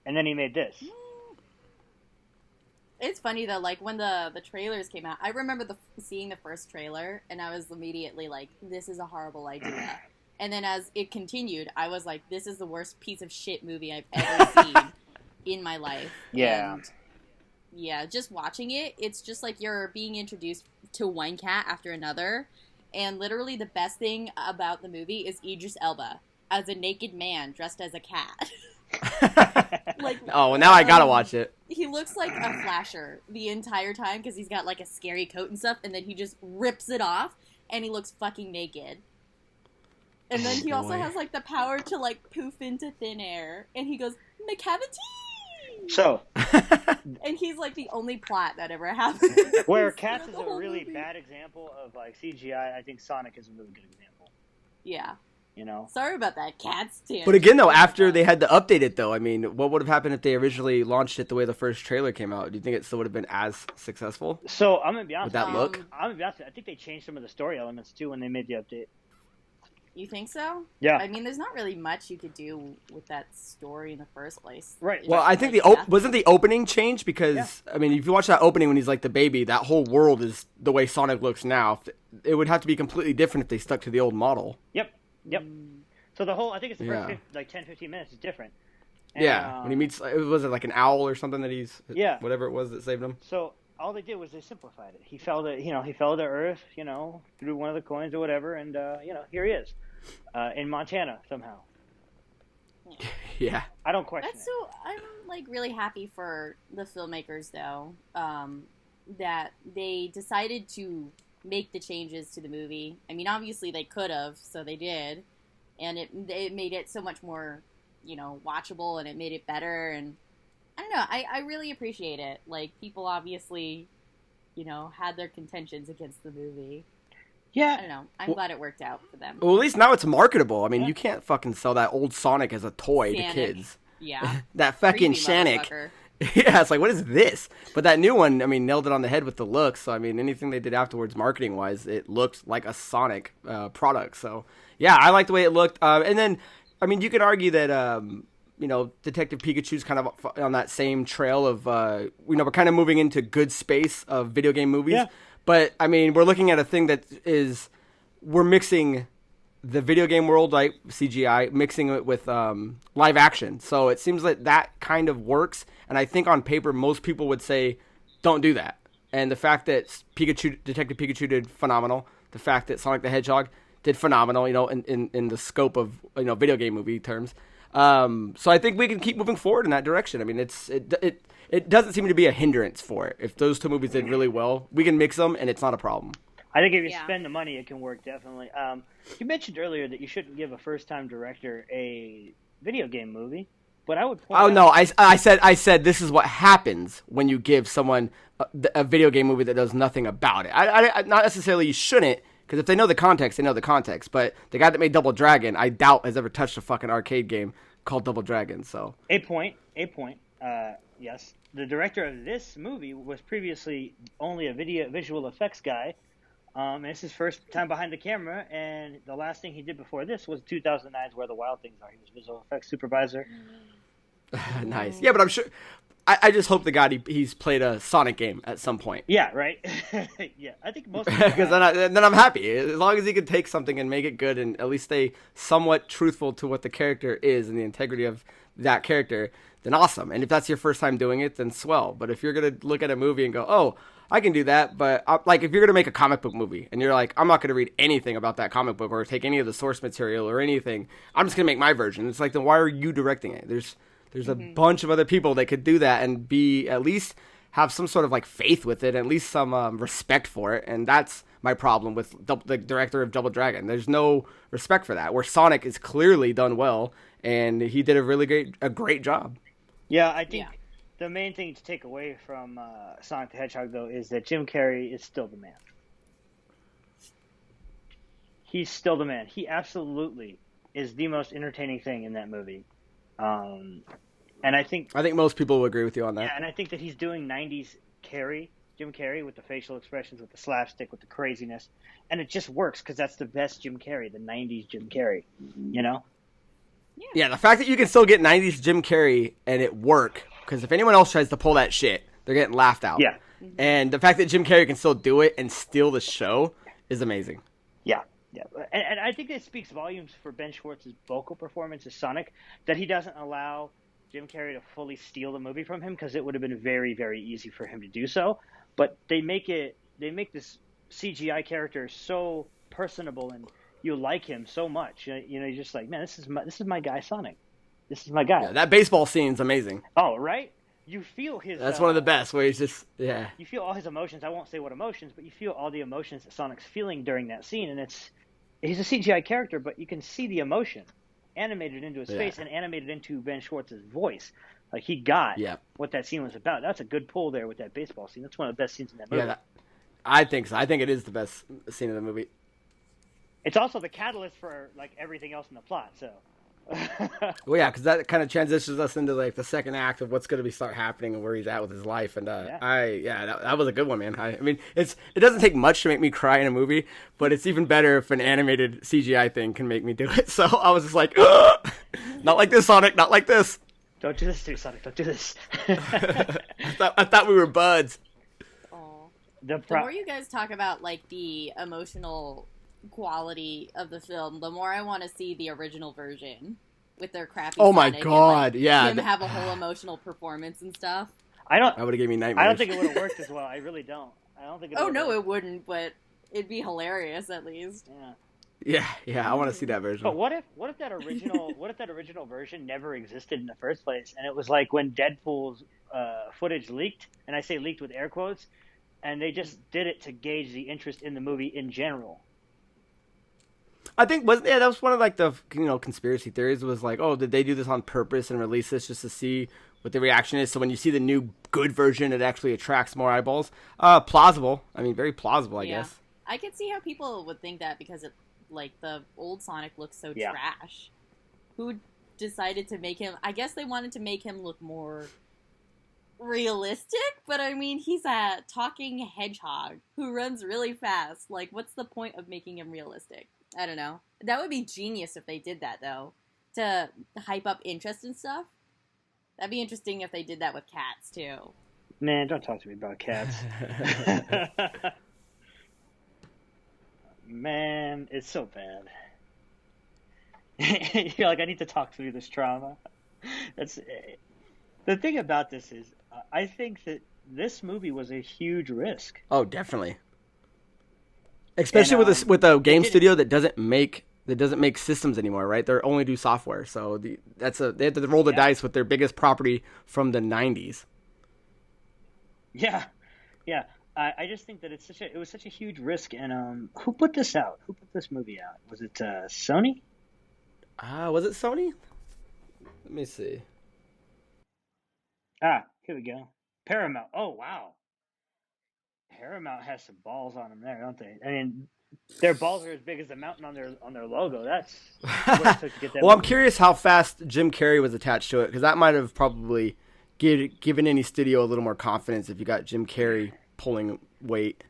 And then he made this. It's funny, though, like, when the trailers came out, I remember seeing the first trailer, and I was immediately like, this is a horrible idea. And then as it continued, I was like, this is the worst piece of shit movie I've ever seen in my life. Yeah. And yeah, just watching it, it's just like you're being introduced to one cat after another. And literally the best thing about the movie is Idris Elba as a naked man dressed as a cat. Like, oh, well, now I gotta watch it. He looks like a flasher the entire time because he's got like a scary coat and stuff, and then he just rips it off and he looks fucking naked. And then he also has like the power to like poof into thin air, and he goes McCavity. So, and he's like the only plot that ever happened. Where Cats is a really bad example of like CGI, I think Sonic is a really good example. Yeah. Sorry about that, Cats tangent. But again, though, after they had to update it, though, I mean, what would have happened if they originally launched it the way the first trailer came out? Do you think it still would have been as successful? So I'm gonna be honest. With that look, I'm gonna be honest. I think they changed some of the story elements too when they made the update. You think so? Yeah. I mean, there's not really much you could do with that story in the first place. Right. Well, I think wasn't the opening changed because I mean, if you watch that opening when he's like the baby, that whole world is the way Sonic looks now. It would have to be completely different if they stuck to the old model. Yep. So the whole, I think it's the first 10, 15 minutes is different. And, when he meets, was it like an owl or something that whatever it was that saved him? So all they did was they simplified it. He fell to Earth, threw one of the coins or whatever, and here he is, in Montana somehow. Yeah. I don't question it. So I'm like really happy for the filmmakers though, that they decided to make the changes to the movie. I mean, obviously they could have, so they did. And it made it so much more, watchable, and it made it better. And I don't know, I really appreciate it. Like, people obviously, had their contentions against the movie. Yeah. I don't know. I'm glad it worked out for them. Well, at least now it's marketable. I mean, you can't fucking sell that old Sonic as a toy to kids. Yeah. That fucking Sonic. Yeah, it's like, what is this? But that new one, I mean, nailed it on the head with the looks. So, I mean, anything they did afterwards, marketing-wise, it looked like a Sonic product. So, yeah, I like the way it looked. And then, I mean, you could argue that, Detective Pikachu's kind of on that same trail of, we're kind of moving into good space of video game movies. Yeah. But, I mean, we're looking at a thing that is, we're mixing the video game world, like CGI, mixing it with live action. So it seems like that kind of works. And I think on paper, most people would say, don't do that. And the fact that Detective Pikachu did phenomenal. The fact that Sonic the Hedgehog did phenomenal, in the scope of, video game movie terms. So I think we can keep moving forward in that direction. I mean, it doesn't seem to be a hindrance for it. If those two movies did really well, we can mix them and it's not a problem. I think if you spend the money, it can work, definitely. You mentioned earlier that you shouldn't give a first-time director a video game movie, but I would point out... no, I said this is what happens when you give someone a video game movie that knows nothing about it. I not necessarily you shouldn't, because if they know the context, they know the context. But the guy that made Double Dragon, I doubt has ever touched a fucking arcade game called Double Dragon. So A point. Yes, the director of this movie was previously only a visual effects guy. And it's his first time behind the camera, and the last thing he did before this was 2009's Where the Wild Things Are. He was visual effects supervisor. Nice. Yeah, but I'm sure... I just hope the God he's played a Sonic game at some point. Yeah, right? Yeah, I think most people because then I'm happy. As long as he can take something and make it good and at least stay somewhat truthful to what the character is and the integrity of that character, then awesome. And if that's your first time doing it, then swell. But if you're going to look at a movie and go, oh... I can do that, but like if you're going to make a comic book movie and you're like, I'm not going to read anything about that comic book or take any of the source material or anything, I'm just going to make my version. It's like, then why are you directing it? There's a bunch of other people that could do that and be at least have some sort of like faith with it, at least some respect for it. And that's my problem with the director of Double Dragon. There's no respect for that, where Sonic is clearly done well and he did a great job. Yeah, I think... Yeah. The main thing to take away from Sonic the Hedgehog, though, is that Jim Carrey is still the man. He's still the man. He absolutely is the most entertaining thing in that movie. And I think most people will agree with you on that. Yeah, and I think that he's doing 90s Jim Carrey, with the facial expressions, with the slapstick, with the craziness. And it just works because that's the best Jim Carrey, the 90s Jim Carrey, Yeah, the fact that you can still get 90s Jim Carrey and it work... Because if anyone else tries to pull that shit, they're getting laughed out. Yeah. And the fact that Jim Carrey can still do it and steal the show is amazing. Yeah. And I think it speaks volumes for Ben Schwartz's vocal performance as Sonic, that he doesn't allow Jim Carrey to fully steal the movie from him, because it would have been very, very easy for him to do so. But they make this CGI character so personable, and you like him so much. You're just like, man, this is my guy Sonic. This is my guy. Yeah, that baseball scene's amazing. Oh, right? You feel his... That's one of the best, where he's just... Yeah. You feel all his emotions. I won't say what emotions, but you feel all the emotions that Sonic's feeling during that scene. And he's a CGI character, but you can see the emotion animated into his face and animated into Ben Schwartz's voice. Like, he got what that scene was about. That's a good pull there with that baseball scene. That's one of the best scenes in that movie. Yeah, I think so. I think it is the best scene in the movie. It's also the catalyst for, like, everything else in the plot, so... Well, yeah, because that kind of transitions us into like the second act of what's going to start happening and where he's at with his life. And that was a good one, man. I mean, it doesn't take much to make me cry in a movie, but it's even better if an animated CGI thing can make me do it. So I was just like, not like this, Sonic, not like this. Don't do this to me, Sonic. Don't do this. I thought we were buds. Aww. The more you guys talk about like the emotional quality of the film, the more I want to see the original version with their crappy Sonic my god, and, like, him have a whole emotional performance and stuff. That would have given me nightmares. I don't think it would have worked as well. I really don't. I don't think it wouldn't, but it'd be hilarious at least. Yeah, I want to see that version. But what if that original version never existed in the first place, and it was like when Deadpool's footage leaked, and I say leaked with air quotes, and they just did it to gauge the interest in the movie in general. I think that was one of like the conspiracy theories, was like, oh, did they do this on purpose and release this just to see what the reaction is? So when you see the new good version, it actually attracts more eyeballs. Plausible. I mean, very plausible, I guess. I could see how people would think that because the old Sonic looks so trash. Who decided to make him? I guess they wanted to make him look more realistic, but I mean, he's a talking hedgehog who runs really fast. Like, what's the point of making him realistic? I don't know. That would be genius if they did that, though, to hype up interest and stuff. That'd be interesting if they did that with cats, too. Man, don't talk to me about cats. Man, it's so bad. You're like, I need to talk through this trauma. That's the thing about this is, I think that this movie was a huge risk. Oh, definitely. Especially with a game studio that doesn't make systems anymore, right? They only do software, so they had to roll the dice with their biggest property from the '90s. Yeah. I just think that it was such a huge risk. And who put this out? Who put this movie out? Was it Sony? Was it Sony? Let me see. Here we go. Paramount. Oh, wow. Paramount has some balls on them there, don't they? I mean, their balls are as big as the mountain on their logo. That's what it took to get that. Well, I'm curious how fast Jim Carrey was attached to it, because that might have probably given any studio a little more confidence if you got Jim Carrey pulling weight.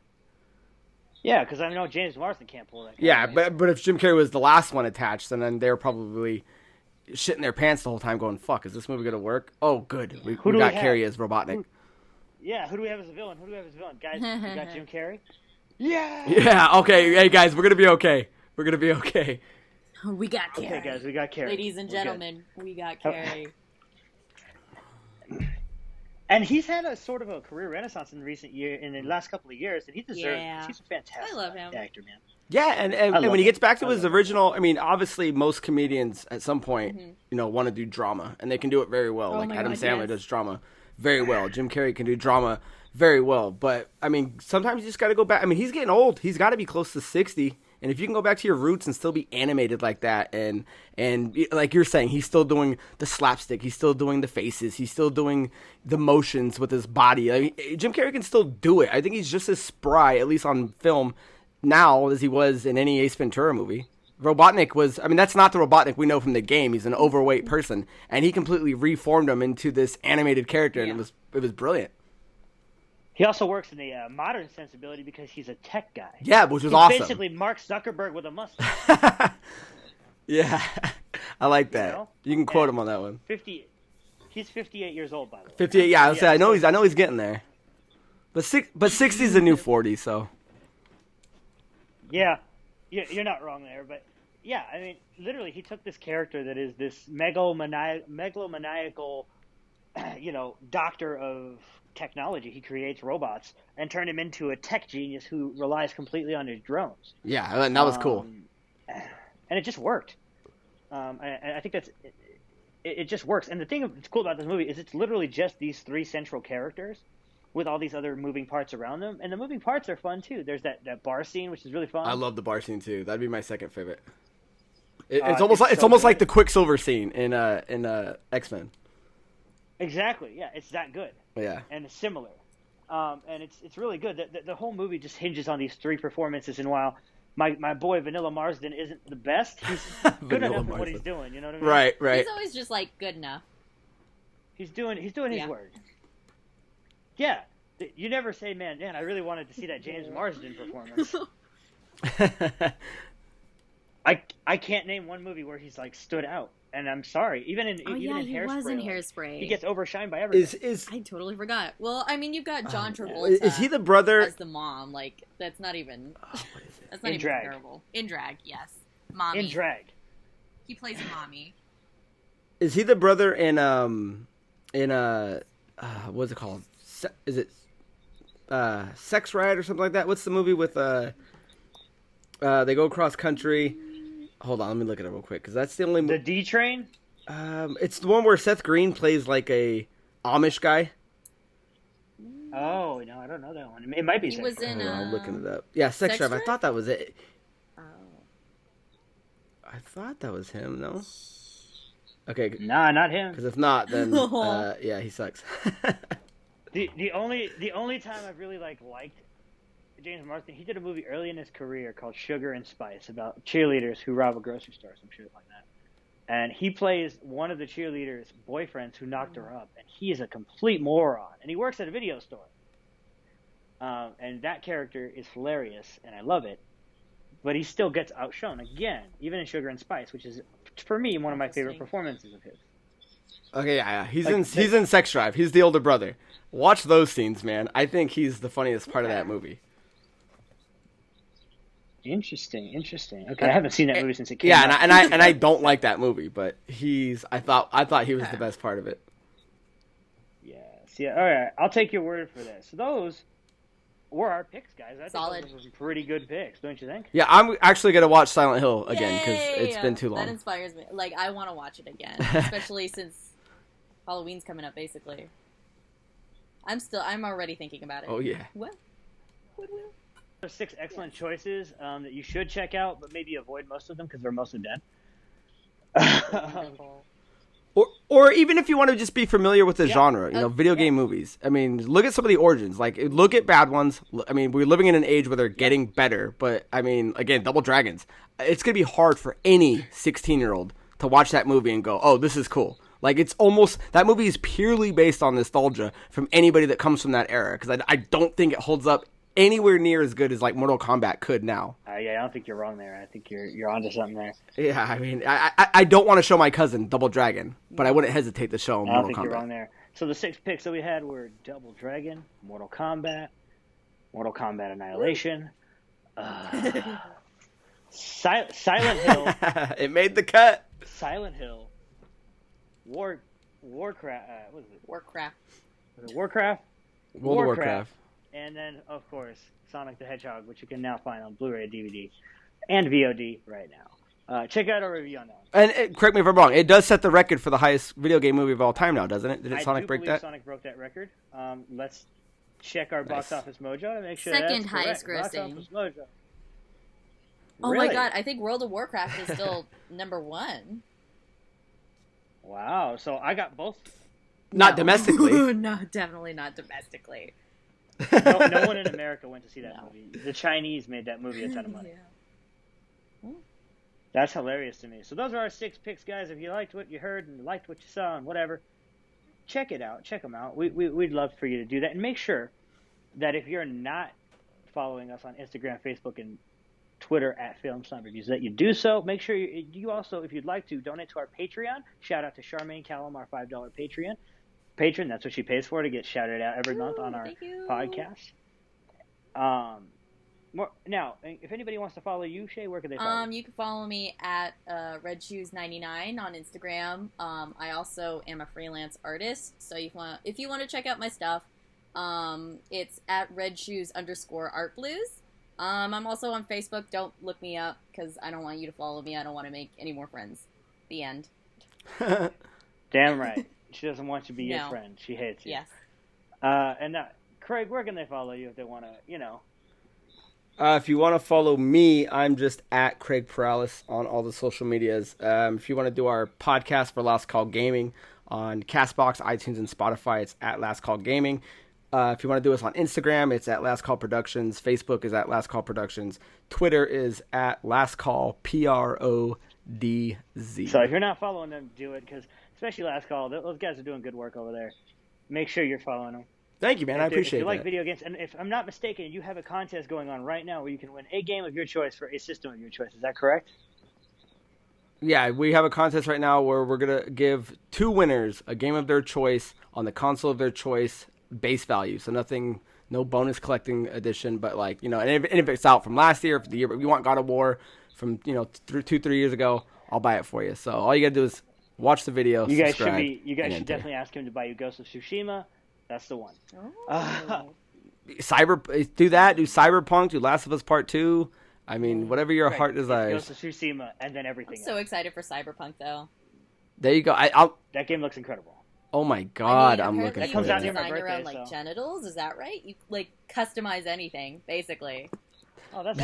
Yeah, because I know James Marsden can't pull that. Yeah, but if Jim Carrey was the last one attached, then they're probably shitting their pants the whole time going, fuck, is this movie going to work? Oh, good. We got Carrey as Robotnik. Who do we have as a villain? Guys, we got Jim Carrey? Yeah! Yeah, okay. Hey, guys, we're going to be okay. We got Carrey. Okay, guys, we got Carrey. Ladies and gentlemen, we got Carrey. And he's had a sort of a career renaissance in the last couple of years, and he deserves it. He's a fantastic actor, man. Yeah, and when he gets back to his original, I mean, obviously most comedians at some point, want to do drama, and they can do it very well. Like Adam Sandler does drama very well. Jim Carrey can do drama very well. But, I mean, sometimes you just got to go back. I mean, he's getting old. He's got to be close to 60. And if you can go back to your roots and still be animated like that, and like you're saying, he's still doing the slapstick, he's still doing the faces, he's still doing the motions with his body. I mean, Jim Carrey can still do it. I think he's just as spry, at least on film, now as he was in any Ace Ventura movie. Robotnik was, I mean, that's not the Robotnik we know from the game. He's an overweight person, and he completely reformed him into this animated character, and it was brilliant. He also works in the modern sensibility because he's a tech guy. Yeah, which was awesome. Basically Mark Zuckerberg with a mustache. Yeah, I like that. You can quote him on that one. He's 58 years old, by the way. 58, yeah. I know he's getting there. But 60 is the new 40, so. Yeah, you're not wrong there, but yeah, I mean, literally, he took this character that is this megalomaniacal, doctor of technology. He creates robots and turned him into a tech genius who relies completely on his drones. Yeah, and that was cool. And it just worked. I think it just works. And the thing that's cool about this movie is it's literally just these three central characters with all these other moving parts around them. And the moving parts are fun, too. There's that bar scene, which is really fun. I love the bar scene, too. That'd be my second favorite. It's almost like the Quicksilver scene in X-Men. Exactly, yeah. It's that good. Yeah. And it's similar. And it's really good. The whole movie just hinges on these three performances, and while my boy Vanilla Marsden isn't the best, he's good enough at what he's doing, you know what I mean? Right. He's always just, good enough. He's doing his work. Yeah. You never say, man, I really wanted to see that James Marsden performance. I can't name one movie where he's stood out, and I'm sorry. Even in Hairspray, he was in Hairspray. He gets overshined by everything. I totally forgot. Well, I mean, you've got John Travolta. Is he the brother as the mom? That's not even. What is it? That's not even comparable. In Drag, yes, mommy. In Drag, he plays a mommy. Is he the brother in what's it called? Is it Sex Riot or something like that? What's the movie with they go cross country? Hold on, let me look it up real quick because that's the only. The D Train. It's the one where Seth Green plays like a Amish guy. Oh no, I don't know that one. It might be. He was in. I'm looking it up. Yeah, Sex Drive. I thought that was it. Oh. I thought that was him. No. Okay. Nah, not him. Because if not, then yeah, he sucks. The only time I've really liked James Marsden, he did a movie early in his career called Sugar and Spice about cheerleaders who rob a grocery store or some shit like that. And he plays one of the cheerleaders' boyfriends who knocked her up, and he is a complete moron. And he works at a video store. And that character is hilarious, and I love it. But he still gets outshone again, even in Sugar and Spice, which is, for me, one of my favorite performances of his. Okay, yeah. He's in Sex Drive. He's the older brother. Watch those scenes, man. I think he's the funniest part of that movie. Interesting. Okay, I haven't seen that movie since it came out. Yeah, and I don't like that movie, but I thought he was the best part of it. Yes. Yeah. All right. I'll take your word for this. So those were our picks, guys. I Solid. think those were some pretty good picks, don't you think? Yeah, I'm actually gonna watch Silent Hill again because it's been too long. That inspires me. Like, I want to watch it again, especially since Halloween's coming up. Basically, I'm already thinking about it. Oh yeah. What? There's 6 excellent choices that you should check out, but maybe avoid most of them because they're mostly dead. Or even if you want to just be familiar with the genre, video game movies. I mean, look at some of the origins. Like, look at bad ones. I mean, we're living in an age where they're getting better. But, I mean, again, Double Dragons. It's going to be hard for any 16-year-old to watch that movie and go, oh, this is cool. Like, it's almost, that movie is purely based on nostalgia from anybody that comes from that era. Because I don't think it holds up anywhere near as good as like Mortal Kombat could now. Yeah, I don't think you're wrong there. I think you're onto something there. Yeah, I mean, I don't want to show my cousin Double Dragon, but I wouldn't hesitate to show him Mortal Kombat. I don't think you're wrong there. So the 6 picks that we had were Double Dragon, Mortal Kombat Annihilation, Silent Hill. It made the cut. Silent Hill, Warcraft. What is it? Warcraft. Was it Warcraft? World of Warcraft. And then, of course, Sonic the Hedgehog, which you can now find on Blu-ray, DVD, and VOD right now. Check out our review on that one. And correct me if I'm wrong, it does set the record for the highest video game movie of all time now, doesn't it? Did Sonic break that? Sonic broke that record. Let's check our Box Office Mojo to make sure Second that's highest correct. grossing. Box Office Mojo. Oh Really? my god, I think World of Warcraft is still number 1. Wow, so I got both. Not domestically. No, definitely not domestically. No one in America went to see that movie. The Chinese made that movie a ton of money. Yeah. That's hilarious to me. So those are our 6 picks, guys. If you liked what you heard and liked what you saw and whatever, check it out. Check them out. We'd love for you to do that. And make sure that if you're not following us on Instagram, Facebook, and Twitter at Film Snob Reviews, that you do so. Make sure you also, if you'd like to, donate to our Patreon. Shout out to Charmaine Callum, our $5 patron. That's what she pays for to get shouted out every month on our podcast. Now, if anybody wants to follow you, Shay, where can they follow you? You can follow me at RedShoes99 on Instagram. I also am a freelance artist, so if you want to check out my stuff, it's at RedShoes_ArtBlues. I'm also on Facebook. Don't look me up because I don't want you to follow me. I don't want to make any more friends. The end. Damn right. She doesn't want you to be your friend. She hates you. Yes. And now, Craig, where can they follow you if they want to, If you want to follow me, I'm just at Craig Paralis on all the social medias. If you want to do our podcast for Last Call Gaming on CastBox, iTunes, and Spotify, it's at Last Call Gaming. If you want to do us on Instagram, it's at Last Call Productions. Facebook is at Last Call Productions. Twitter is at Last Call PRODZ. So if you're not following them, do it, because especially Last Call, those guys are doing good work over there. Make sure you're following them. Thank you, man. I appreciate it. If you like video games, and if I'm not mistaken, you have a contest going on right now where you can win a game of your choice for a system of your choice. Is that correct? Yeah, we have a contest right now where we're going to give 2 winners a game of their choice on the console of their choice base value. So no bonus collecting edition, but and if it's out from last year, if the year, if you want God of War from 2-3 years ago, I'll buy it for you. So all you got to do is watch the video. You guys should definitely ask him to buy you Ghost of Tsushima. That's the one. Oh. Do Cyberpunk, do Last of Us Part 2. I mean, whatever your heart desires. Ghost of Tsushima, and then everything. I'm so excited for Cyberpunk, though. There you go. That game looks incredible. Oh my god, I'm looking That for comes out it. near my design your birthday, own so. genitals, is that right? You customize anything, basically. Oh, that's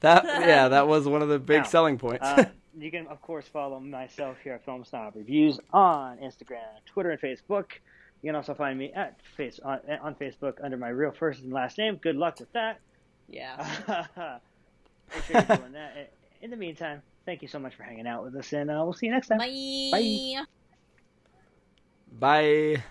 that was one of the big selling points. You can, of course, follow myself here at Film Snob Reviews on Instagram, Twitter, and Facebook. You can also find me at on Facebook under my real first and last name. Good luck with that. Yeah. Make sure you're doing that. In the meantime, thank you so much for hanging out with us, and we'll see you next time. Bye. Bye. Bye.